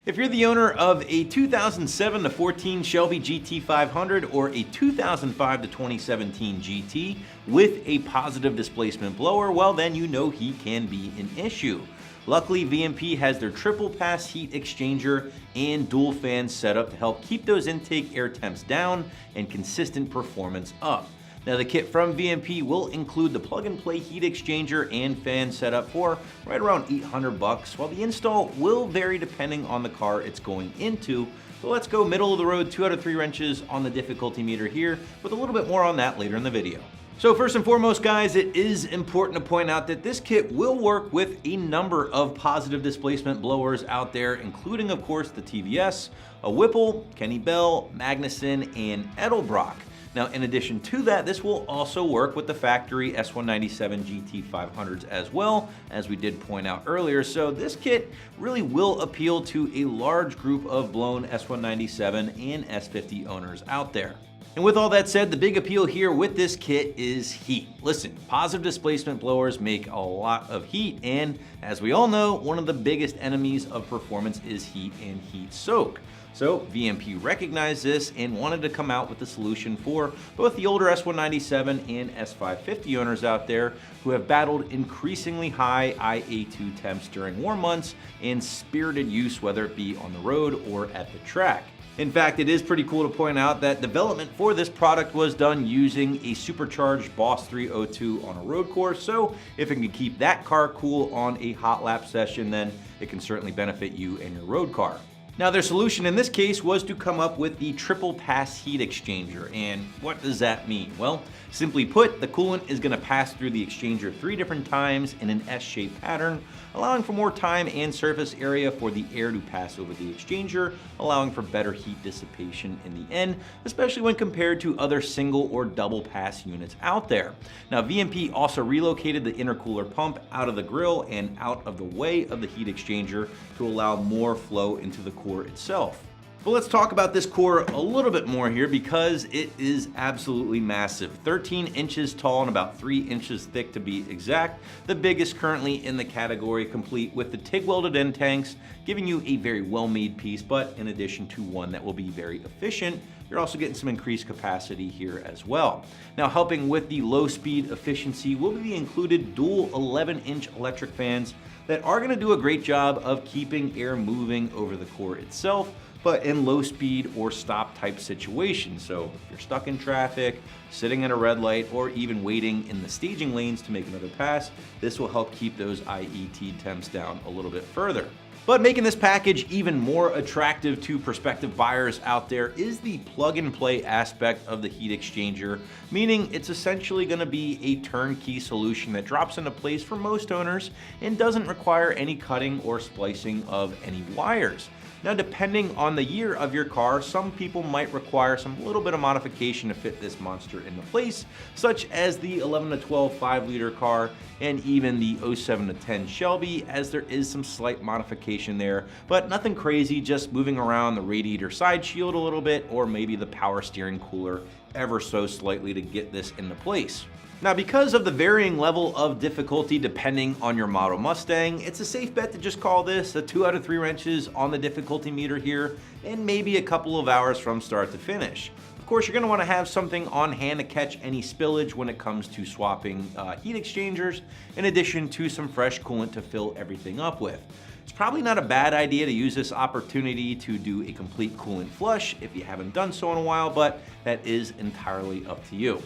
If you're the owner of a 2007 to 14 Shelby GT500 or a 2005 to 2017 GT with a positive displacement blower, well then you know heat can be an issue. Luckily, VMP has their triple pass heat exchanger and dual fan setup to help keep those intake air temps down and consistent performance up. Now the kit from VMP will include the plug-and-play heat exchanger and fan setup for right around $800, while the install will vary depending on the car it's going into. So let's go middle of the road, 2 out of 3 wrenches on the difficulty meter here, with a little bit more on that later in the video. So first and foremost, guys, it is important to point out that this kit will work with a number of positive displacement blowers out there, including of course the TVS, a Whipple, Kenny Bell, Magnuson, and Edelbrock. Now, in addition to that, this will also work with the factory S197 GT500s as well, as we did point out earlier. So this kit really will appeal to a large group of blown S197 and S50 owners out there. And with all that said, the big appeal here with this kit is heat. Listen, positive displacement blowers make a lot of heat, and as we all know, one of the biggest enemies of performance is heat and heat soak. So VMP recognized this and wanted to come out with a solution for both the older S197 and S550 owners out there who have battled increasingly high IA2 temps during warm months and spirited use, whether it be on the road or at the track. In fact, it is pretty cool to point out that development for this product was done using a supercharged Boss 302 on a road course, so if it can keep that car cool on a hot lap session, then it can certainly benefit you and your road car. Now their solution in this case was to come up with the triple pass heat exchanger. And what does that mean? Well, simply put, the coolant is going to pass through the exchanger 3 different times in an S-shaped pattern, allowing for more time and surface area for the air to pass over the exchanger, allowing for better heat dissipation in the end, especially when compared to other single or double pass units out there. Now VMP also relocated the intercooler pump out of the grill and out of the way of the heat exchanger to allow more flow into the core itself. But let's talk about this core a little bit more here because it is absolutely massive. 13 inches tall and about 3 inches thick to be exact. The biggest currently in the category, complete with the TIG welded end tanks, giving you a very well-made piece, but in addition to one that will be very efficient, you're also getting some increased capacity here as well. Now helping with the low speed efficiency will be included dual 11-inch electric fans that are going to do a great job of keeping air moving over the core itself, but in low speed or stop type situations. So if you're stuck in traffic, sitting at a red light, or even waiting in the staging lanes to make another pass, this will help keep those IET temps down a little bit further. But making this package even more attractive to prospective buyers out there is the plug-and-play aspect of the heat exchanger, meaning it's essentially going to be a turnkey solution that drops into place for most owners and doesn't require any cutting or splicing of any wires. Now, depending on the year of your car, some people might require some little bit of modification to fit this monster into place, such as the 11 to 12 5-liter car and even the 07 to 10 Shelby, as there is some slight modification there, but nothing crazy, just moving around the radiator side shield a little bit, or maybe the power steering cooler ever so slightly to get this into place. Now, because of the varying level of difficulty depending on your model Mustang, it's a safe bet to just call this a 2 out of 3 wrenches on the difficulty meter here, and maybe a couple of hours from start to finish. Of course, you're going to want to have something on hand to catch any spillage when it comes to swapping heat exchangers, in addition to some fresh coolant to fill everything up with. It's probably not a bad idea to use this opportunity to do a complete coolant flush if you haven't done so in a while, but that is entirely up to you.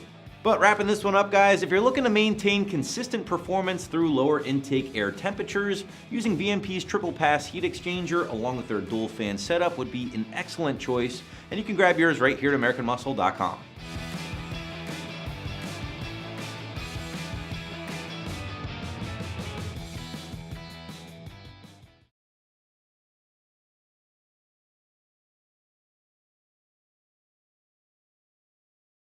But wrapping this one up, guys, if you're looking to maintain consistent performance through lower intake air temperatures, using VMP's triple pass heat exchanger along with their dual fan setup would be an excellent choice, and you can grab yours right here at AmericanMuscle.com.